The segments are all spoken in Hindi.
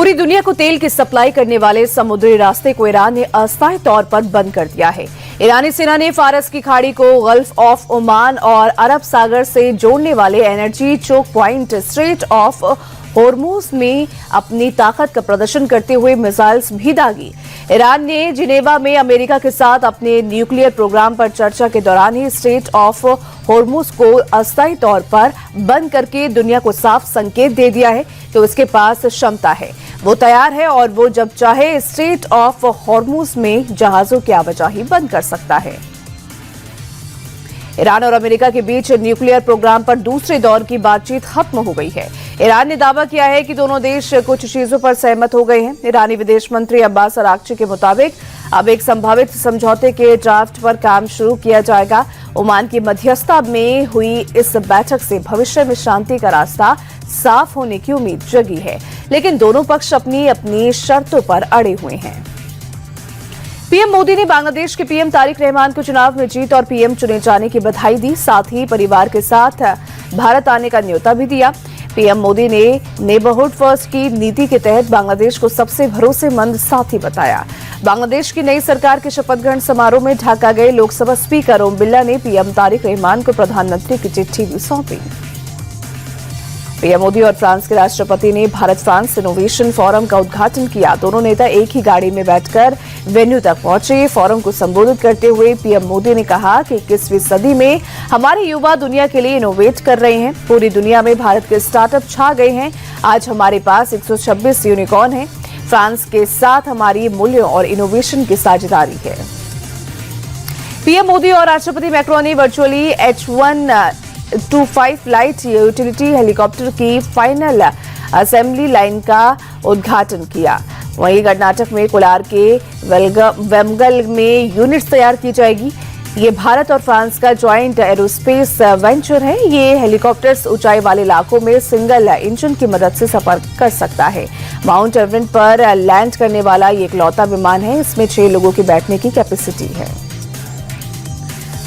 पूरी दुनिया को तेल की सप्लाई करने वाले समुद्री रास्ते को ईरान ने अस्थायी तौर पर बंद कर दिया है। ईरानी सेना ने फारस की खाड़ी को गल्फ ऑफ ओमान और अरब सागर से जोड़ने वाले energy choke point strait of Hormuz में अपनी ताकत का प्रदर्शन करते हुए मिसाइल्स भी दागी। ईरान ने जिनेवा में अमेरिका के साथ अपने न्यूक्लियर प्रोग्राम पर चर्चा के दौरान ही स्ट्रेट ऑफ होर्मुज को अस्थायी तौर पर बंद करके दुनिया को साफ संकेत दे दिया है कि उसके पास क्षमता है, वो तैयार है और वो जब चाहे स्ट्रेट ऑफ होर्मुज में जहाजों की आवाजाही बंद कर सकता है। ईरान और अमेरिका के बीच न्यूक्लियर प्रोग्राम पर दूसरे दौर की बातचीत खत्म हो गई है। ईरान ने दावा किया है कि दोनों देश कुछ चीजों पर सहमत हो गए हैं। ईरानी विदेश मंत्री अब्बास अरागची के मुताबिक अब एक संभावित समझौते के ड्राफ्ट पर काम शुरू किया जाएगा। ओमान की मध्यस्थता में हुई इस बैठक से भविष्य में शांति का रास्ता साफ होने की उम्मीद जगी है, लेकिन दोनों पक्ष अपनी अपनी शर्तों पर अड़े हुए हैं। पीएम मोदी ने बांग्लादेश के पीएम तारिक रहमान को चुनाव में जीत और पीएम चुने जाने की बधाई दी, साथ ही परिवार के साथ भारत आने का न्योता भी दिया। पीएम मोदी ने नेबरहुड फर्स्ट की नीति के तहत बांग्लादेश को सबसे भरोसेमंद साथी बताया। बांग्लादेश की नई सरकार के शपथ ग्रहण समारोह में ढाका गए लोकसभा स्पीकर ओम बिरला ने पीएम तारिक रहमान को प्रधानमंत्री की चिट्ठी भी सौंपी। पीएम मोदी और फ्रांस के राष्ट्रपति ने भारत फ्रांस इनोवेशन फोरम का उद्घाटन किया। दोनों नेता एक ही गाड़ी में बैठकर वेन्यू तक पहुंचे। फोरम को संबोधित करते हुए पीएम मोदी ने कहा कि 21वीं सदी में हमारे युवा दुनिया के लिए इनोवेट कर रहे हैं। पूरी दुनिया में भारत के स्टार्टअप छा गए हैं। आज हमारे पास 126 यूनिकॉर्न है। फ्रांस के साथ हमारी मूल्यों और इनोवेशन की साझेदारी है। पीएम मोदी और राष्ट्रपति मैक्रोन ने virtually H125 flight utility helicopter की फाइनल असेंबली लाइन का उद्घाटन किया। वहीं कर्नाटक में कोलार के वेमगल में यूनिट्स तैयार की जाएगी। ये भारत और फ्रांस का ज्वाइंट एरोस्पेस वेंचर है। ये हेलीकॉप्टर्स ऊंचाई वाले इलाकों में सिंगल इंजन की मदद से सफर कर सकता है। माउंट एवरेस्ट पर लैंड करने वाला ये इकलौता विमान है। इसमें 6 लोगों की बैठने की कैपेसिटी है।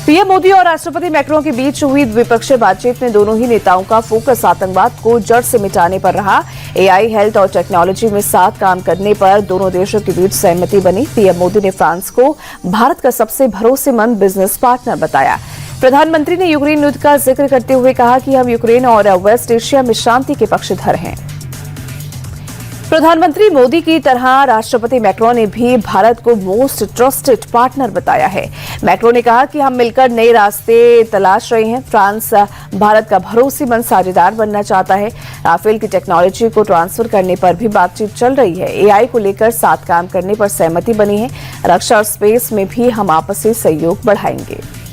पीएम मोदी और राष्ट्रपति मैक्रोन के बीच हुई द्विपक्षीय बातचीत में दोनों ही नेताओं का फोकस आतंकवाद को जड़ से मिटाने पर रहा। एआई, हेल्थ और टेक्नोलॉजी में साथ काम करने पर दोनों देशों के बीच सहमति बनी। पीएम मोदी ने फ्रांस को भारत का सबसे भरोसेमंद बिजनेस पार्टनर बताया। प्रधानमंत्री ने यूक्रेन युद्ध का जिक्र करते हुए कहा कि हम यूक्रेन और वेस्ट एशिया में शांति के पक्षधर हैं। प्रधानमंत्री मोदी की तरह राष्ट्रपति मैक्रोन ने भी भारत को मोस्ट ट्रस्टेड पार्टनर बताया है। मैक्रोन ने कहा कि हम मिलकर नए रास्ते तलाश रहे हैं। फ्रांस भारत का भरोसेमंद साझेदार बनना चाहता है। राफेल की टेक्नोलॉजी को ट्रांसफर करने पर भी बातचीत चल रही है। एआई को लेकर साथ काम करने पर सहमति बनी है। रक्षा और स्पेस में भी हम आपसी सहयोग बढ़ाएंगे।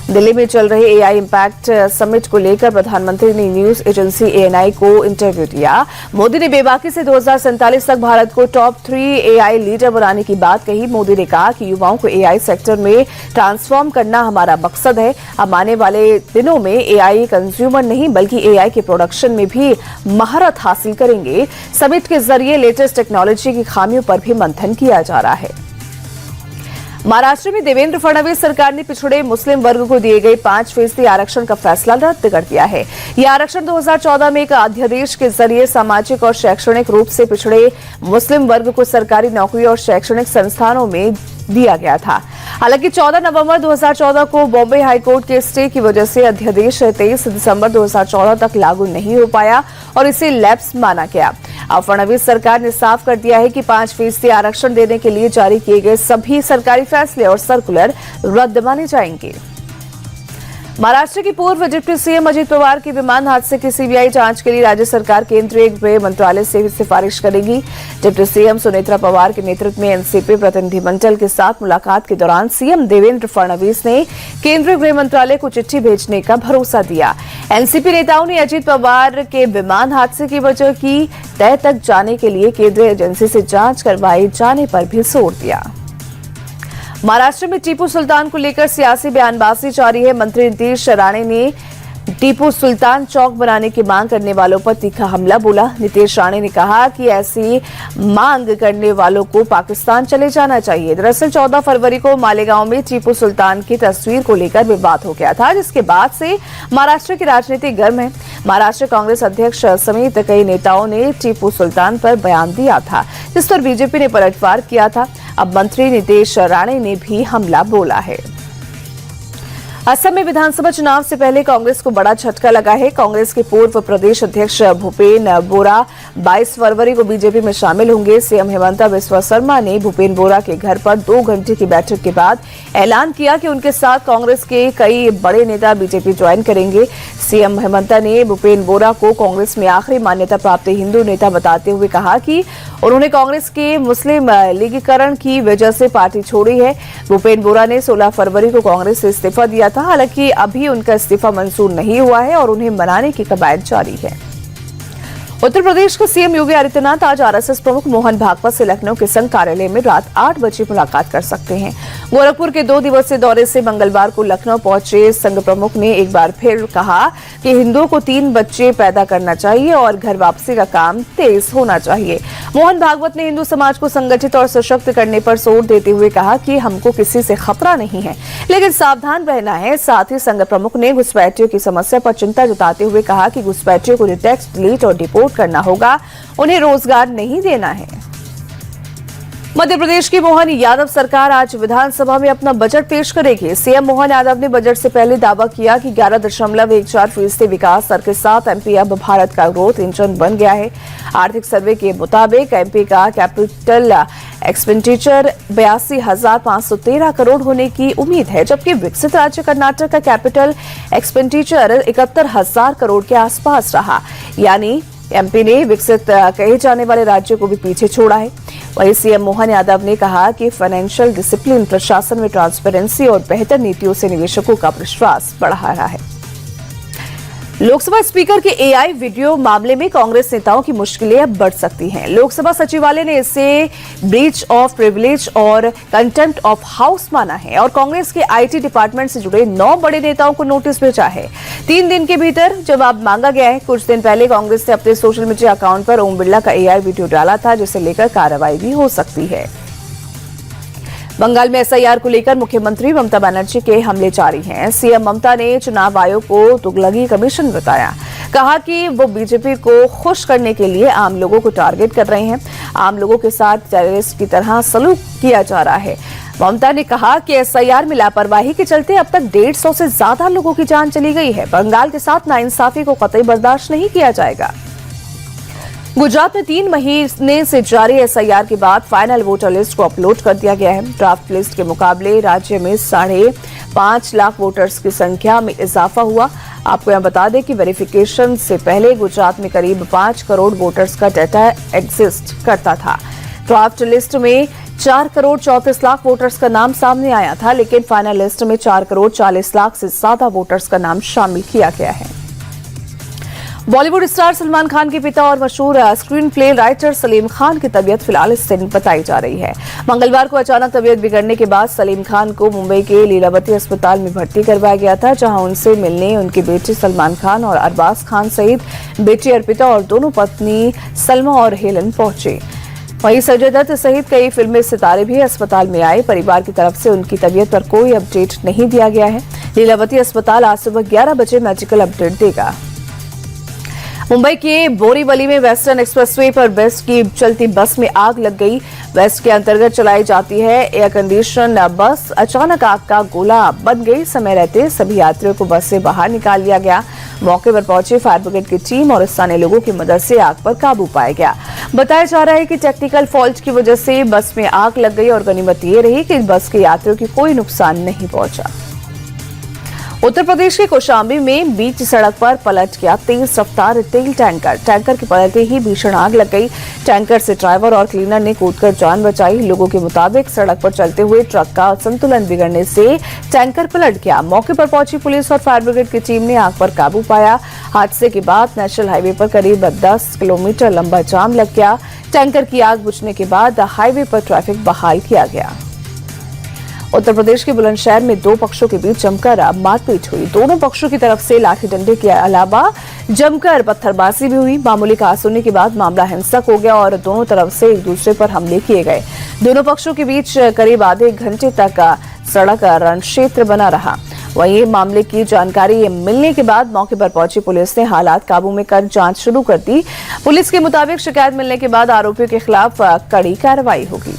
दिल्ली में चल रहे एआई इम्पैक्ट समिट को लेकर प्रधानमंत्री ने न्यूज एजेंसी एएनआई को इंटरव्यू दिया। मोदी ने बेबाकी से 2047 तक भारत को टॉप 3 एआई लीडर बनाने की बात कही। मोदी ने कहा कि युवाओं को एआई सेक्टर में ट्रांसफॉर्म करना हमारा मकसद है। हम आने वाले दिनों में एआई कंज्यूमर नहीं बल्कि एआई के प्रोडक्शन में भी महारत हासिल करेंगे। समिट के जरिए लेटेस्ट टेक्नोलॉजी की खामियों पर भी मंथन किया जा रहा है। महाराष्ट्र में देवेंद्र फडणवीस सरकार ने पिछड़े मुस्लिम वर्ग को दिए गए 5% आरक्षण का फैसला रद्द कर दिया है। यह आरक्षण 2014 में एक अध्यादेश के जरिए सामाजिक और शैक्षणिक रूप से पिछड़े मुस्लिम वर्ग को सरकारी नौकरी और शैक्षणिक संस्थानों में दिया गया था। हालांकि 14 नवंबर 2014 को बॉम्बे हाईकोर्ट के स्टे की वजह से अध्यादेश 23 दिसंबर 2014 तक लागू नहीं हो पाया और इसे लैप्स माना गया। अब फडणवीस सरकार ने साफ कर दिया है कि 5% आरक्षण देने के लिए जारी किए गए सभी सरकारी फैसले और सर्कुलर रद्द माने जाएंगे। महाराष्ट्र की पूर्व डिप्टी सीएम अजित पवार की विमान हादसे की सीबीआई जांच के लिए राज्य सरकार केंद्रीय गृह मंत्रालय से सिफारिश करेगी। डिप्टी सीएम सुनेत्रा पवार के नेतृत्व में एनसीपी प्रतिनिधिमंडल के साथ मुलाकात के दौरान सीएम देवेंद्र फडणवीस ने केंद्रीय गृह मंत्रालय को चिट्ठी भेजने का भरोसा दिया। एनसीपी नेताओं ने अजित पवार के विमान हादसे की वजह की तय तक जाने के लिए केंद्रीय एजेंसी से जांच करवाए जाने पर भी जोर दिया। महाराष्ट्र में टीपू सुल्तान को लेकर सियासी बयानबाजी जारी है। मंत्री नीतीश राणे ने टीपू सुल्तान चौक बनाने की मांग करने वालों पर तीखा हमला बोला। नीतीश राणे ने कहा कि ऐसी मांग करने वालों को पाकिस्तान चले जाना चाहिए। दरअसल 14 फरवरी को मालेगांव में टीपू सुल्तान की तस्वीर को लेकर विवाद हो गया था, जिसके बाद से महाराष्ट्र की राजनीति गर्म है। महाराष्ट्र कांग्रेस अध्यक्ष समेत कई नेताओं ने टीपू सुल्तान पर बयान दिया था, जिस पर बीजेपी ने पलटवार किया था। अब मंत्री नीतीश राणे ने भी हमला बोला है। असम में विधानसभा चुनाव से पहले कांग्रेस को बड़ा झटका लगा है। कांग्रेस के पूर्व प्रदेश अध्यक्ष भूपेन बोरा 22 फरवरी को बीजेपी में शामिल होंगे। सीएम हेमंता बिस्वा शर्मा ने भूपेन बोरा के घर पर 2 घंटे की बैठक के बाद ऐलान किया कि उनके साथ कांग्रेस के कई बड़े नेता बीजेपी ज्वाइन करेंगे। सीएम हेमंता ने भूपेन बोरा को कांग्रेस में आखिरी मान्यता प्राप्त हिंदू नेता बताते हुए कहा कि उन्होंने कांग्रेस के मुस्लिम लीगीकरण की वजह से पार्टी छोड़ी है। भूपेन बोरा ने 16 फरवरी को कांग्रेस से इस्तीफा दिया था। हालांकि अभी उनका इस्तीफा मंजूर नहीं हुआ है और उन्हें मनाने की कवायद जारी है। उत्तर प्रदेश के सीएम योगी आदित्यनाथ आज आरएसएस प्रमुख मोहन भागवत से लखनऊ के संघ कार्यालय में रात 8 बजे मुलाकात कर सकते हैं। गोरखपुर के 2 दिवसीय दौरे से मंगलवार को लखनऊ पहुंचे संघ प्रमुख ने एक बार फिर कहा कि हिंदुओं को 3 बच्चे पैदा करना चाहिए और घर वापसी का काम तेज होना चाहिए। मोहन भागवत ने हिंदू समाज को संगठित और सशक्त करने पर जोर देते हुए कहा कि हमको किसी से खतरा नहीं है, लेकिन सावधान रहना है। साथ ही संघ प्रमुख ने घुसपैठियों की समस्या पर चिंता जताते हुए कहा कि घुसपैठियों को डिटेक्ट, डिलीट और डिपोर्ट करना होगा, उन्हें रोजगार नहीं देना है। मध्य प्रदेश की मोहन यादव सरकार आज विधानसभा में अपना बजट पेश करेगी। सीएम मोहन यादव ने बजट से पहले दावा किया कि 11.14% विकास दर के साथ एमपी अब भारत का ग्रोथ इंजन बन गया है। आर्थिक सर्वे के मुताबिक एमपी का कैपिटल एक्सपेंडिचर 82,513 करोड़ होने की उम्मीद है, जबकि विकसित राज्य कर्नाटक का कैपिटल एक्सपेंडिचर 71,000 करोड़ के आसपास रहा। यानी एमपी ने विकसित कहे जाने वाले राज्यों को भी पीछे छोड़ा है। वहीं सीएम मोहन यादव ने कहा कि फाइनेंशियल डिसिप्लिन, प्रशासन में ट्रांसपेरेंसी और बेहतर नीतियों से निवेशकों का विश्वास बढ़ा रहा है। लोकसभा स्पीकर के एआई वीडियो मामले में कांग्रेस नेताओं की मुश्किलें अब बढ़ सकती हैं। लोकसभा सचिवालय ने इसे ब्रीच ऑफ प्रिविलेज और कंटेम्प्ट ऑफ हाउस माना है और कांग्रेस के आईटी डिपार्टमेंट से जुड़े 9 बड़े नेताओं को नोटिस भेजा है। 3 दिन के भीतर जवाब मांगा गया है। कुछ दिन पहले कांग्रेस ने अपने सोशल मीडिया अकाउंट पर ओम बिरला का एआई वीडियो डाला था, जिसे लेकर कार्रवाई भी हो सकती है। बंगाल में एसआईआर को लेकर मुख्यमंत्री ममता बनर्जी के हमले जारी हैं। सीएम ममता ने चुनाव आयोग को तुगलकी कमीशन बताया। कहा कि वो बीजेपी को खुश करने के लिए आम लोगों को टारगेट कर रहे हैं। आम लोगों के साथ टेररिस्ट की तरह सलूक किया जा रहा है। ममता ने कहा कि एसआईआर में लापरवाही के चलते अब तक 150 से ज्यादा लोगों की जान चली गई है। बंगाल के साथ नाइंसाफी को कतई बर्दाश्त नहीं किया जाएगा। गुजरात में 3 महीने से जारी एसआईआर के बाद फाइनल वोटर लिस्ट को अपलोड कर दिया गया है। ड्राफ्ट लिस्ट के मुकाबले राज्य में 5.5 लाख वोटर्स की संख्या में इजाफा हुआ। आपको यहां बता दें कि वेरिफिकेशन से पहले गुजरात में करीब 5 करोड़ वोटर्स का डाटा एग्जिस्ट करता था। ड्राफ्ट लिस्ट में 4 करोड़ 34 लाख वोटर्स का नाम सामने आया था, लेकिन फाइनल लिस्ट में 4 करोड़ 40 लाख से ज्यादा वोटर्स का नाम शामिल किया गया है। बॉलीवुड स्टार सलमान खान के पिता और मशहूर screen play writer Salim Khan की तबीयत फिलहाल इस दिन बताई जा रही है। मंगलवार को अचानक तबीयत बिगड़ने के बाद सलीम खान को मुंबई के लीलावती अस्पताल में भर्ती करवाया गया था, जहां उनसे मिलने उनके बेटे सलमान खान और अरबाज खान सहित बेटी अर्पिता और दोनों पत्नी सलमा और हेलन पहुंचे। वहीं संजय दत्त सहित कई फिल्मी सितारे भी अस्पताल में आए। परिवार की तरफ से उनकी तबीयत पर कोई अपडेट नहीं दिया गया है। लीलावती अस्पताल आज सुबह 11 बजे मेडिकल अपडेट देगा। मुंबई के बोरीवली में वेस्टर्न एक्सप्रेसवे पर वेस्ट की चलती बस में आग लग गई। वेस्ट के अंतर्गत चलाई जाती है एयर कंडीशन बस अचानक आग का गोला बन गई। समय रहते सभी यात्रियों को बस से बाहर निकाल लिया गया। मौके पर पहुंचे फायर ब्रिगेड की टीम और स्थानीय लोगों की मदद से आग पर काबू पाया गया। बताया जा रहा है कि टेक्निकल फॉल्ट की वजह से बस में आग लग गई और गनीमत ये रही कि बस के यात्रियों की कोई नुकसान नहीं पहुंचा। उत्तर प्रदेश के कौशाम्बी में बीच सड़क पर पलट गया तेज रफ्तार तेल टैंकर। टैंकर के पलटते ही भीषण आग लग गई। टैंकर से ड्राइवर और क्लीनर ने कूदकर जान बचाई। लोगों के मुताबिक सड़क पर चलते हुए ट्रक का संतुलन बिगड़ने से टैंकर पलट गया। मौके पर पहुंची पुलिस और फायर ब्रिगेड की टीम ने आग पर काबू पाया। हादसे के बाद नेशनल हाईवे पर करीब 10 किलोमीटर लंबा जाम लग गया। टैंकर की आग बुझने के बाद हाईवे पर ट्रैफिक बहाल किया गया। उत्तर प्रदेश के बुलंदशहर में दो पक्षों के बीच जमकर मारपीट हुई। दोनों पक्षों की तरफ से लाठी डंडे के अलावा जमकर पत्थरबाजी भी हुई। मामूली कहा सुनने के बाद मामला हिंसक हो गया और दोनों तरफ से एक दूसरे पर हमले किए गए। दोनों पक्षों के बीच करीब आधे घंटे तक सड़क रण क्षेत्र बना रहा। वहीं मामले की जानकारी मिलने के बाद मौके पर पहुंची पुलिस ने हालात काबू में कर जांच शुरू कर दी। पुलिस के मुताबिक शिकायत मिलने के बाद आरोपियों के खिलाफ कड़ी कार्रवाई होगी।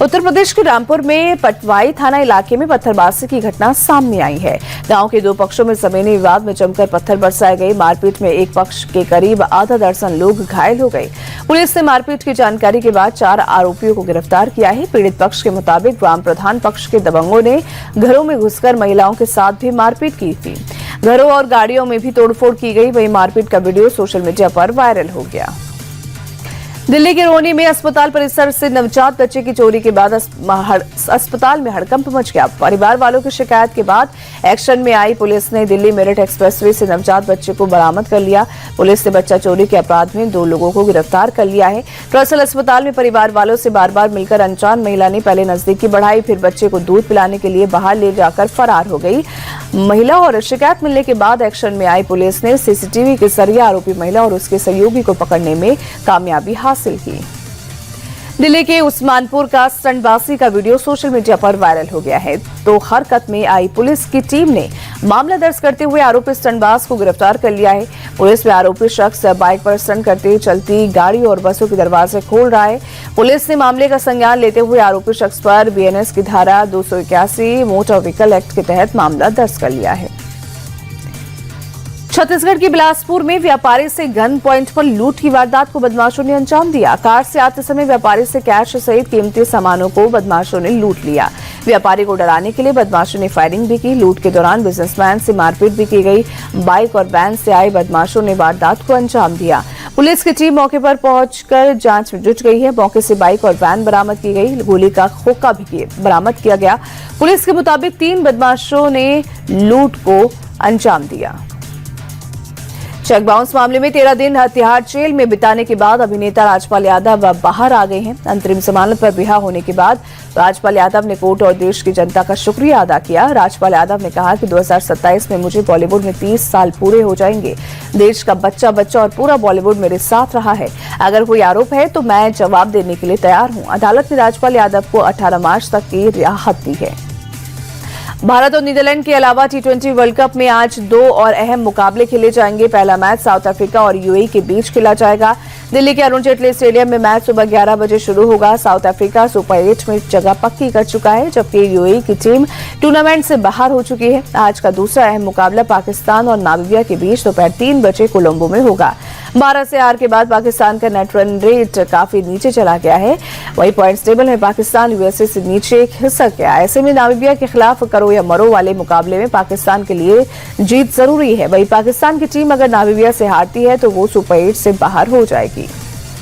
उत्तर प्रदेश के रामपुर में पटवाई थाना इलाके में पत्थरबाजी की घटना सामने आई है। गांव के दो पक्षों में जमीनी विवाद में जमकर पत्थर बरसाए गए। मारपीट में एक पक्ष के करीब आधा दर्जन लोग घायल हो गए। पुलिस ने मारपीट की जानकारी के बाद 4 आरोपियों को गिरफ्तार किया है। पीड़ित पक्ष के मुताबिक ग्राम प्रधान पक्ष के दबंगों ने घरों में घुसकर महिलाओं के साथ भी मारपीट की थी। घरों और गाड़ियों में भी तोड़फोड़ की गई। वहीं मारपीट का वीडियो सोशल मीडिया पर वायरल हो गया। दिल्ली के रोहनी में अस्पताल परिसर से नवजात बच्चे की चोरी के बाद अस्पताल में हड़कंप मच गया। परिवार वालों की शिकायत के बाद एक्शन में आई पुलिस ने दिल्ली मेरठ एक्सप्रेसवे से नवजात बच्चे को बरामद कर लिया। पुलिस ने बच्चा चोरी के अपराध में 2 लोगों को गिरफ्तार कर लिया है। ट्रसल अस्पताल में परिवार वालों से बार-बार मिलकर अनजान महिला ने पहले नजदीकी बढ़ाई, फिर बच्चे को दूध पिलाने के लिए बाहर ले जाकर फरार हो गई महिला। और शिकायत मिलने के बाद एक्शन में आई पुलिस ने सीसीटीवी के जरिए आरोपी महिला और उसके सहयोगी को पकड़ने में कामयाबी हासिल की। दिल्ली के उस्मानपुर का स्टंटबाजी का वीडियो सोशल मीडिया पर वायरल हो गया है। तो हरकत में आई पुलिस की टीम ने मामला दर्ज करते हुए आरोपी स्टंटबाज को गिरफ्तार कर लिया है। पुलिस में आरोपी शख्स बाइक पर स्टंट करते चलती गाड़ी और बसों के दरवाजे खोल रहा है। पुलिस ने मामले का संज्ञान लेते हुए आरोपी शख्स पर बीएनएस की धारा 281 मोटर व्हीकल एक्ट के तहत मामला दर्ज कर लिया है। छत्तीसगढ़ के बिलासपुर में व्यापारी से गन पॉइंट पर लूट की वारदात को बदमाशों ने अंजाम दिया। कार से आते समय व्यापारी से कैश सहित कीमती सामानों को बदमाशों ने लूट लिया। व्यापारी को डराने के लिए बदमाशों ने फायरिंग भी की। लूट के दौरान बिजनेसमैन से मारपीट भी की गई। बाइक और वैन से आए बदमाशों ने वारदात को अंजाम दिया। पुलिस की टीम मौके पर पहुंचकर जांच में जुट गई है। मौके से बाइक और वैन बरामद की गई। गोली का खोखा भी बरामद किया गया। पुलिस के मुताबिक 3 बदमाशों ने लूट को अंजाम दिया। चेक बाउंस मामले में 13 दिन तिहाड़ जेल में बिताने के बाद अभिनेता राजपाल यादव बाहर आ गए हैं। अंतरिम जमानत पर रिहा होने के बाद राजपाल यादव ने कोर्ट और देश की जनता का शुक्रिया अदा किया। राजपाल यादव ने कहा कि 2027 में मुझे बॉलीवुड में 30 साल पूरे हो जाएंगे। देश का बच्चा बच्चा और पूरा बॉलीवुड मेरे साथ रहा है। अगर कोई आरोप है तो मैं जवाब देने के लिए तैयार हूं। अदालत ने राजपाल यादव को 18 मार्च तक की राहत दी है। भारत और नीदरलैंड के अलावा T20 वर्ल्ड कप में आज 2 और अहम मुकाबले खेले जाएंगे। पहला मैच साउथ अफ्रीका और यूएई के बीच खेला जाएगा। दिल्ली के अरुण जेटली स्टेडियम में मैच सुबह 11 बजे शुरू होगा। साउथ अफ्रीका सुपर 8 में जगह पक्की कर चुका है, जबकि यूएई की टीम टूर्नामेंट से बाहर हो चुकी है। आज का दूसरा अहम मुकाबला पाकिस्तान और नामीबिया के बीच दोपहर 3 बजे कोलंबो में होगा। 12 से हार के बाद पाकिस्तान का नेट रन रेट काफी नीचे चला गया है। वही पॉइंट्स टेबल में पाकिस्तान यूएसए से नीचे खिसक गया। ऐसे में नामीबिया के खिलाफ करो या मरो वाले मुकाबले में पाकिस्तान के लिए जीत जरूरी है। वही पाकिस्तान की टीम अगर नामीबिया से हारती है तो वो सुपर 8 से बाहर हो जाएगी।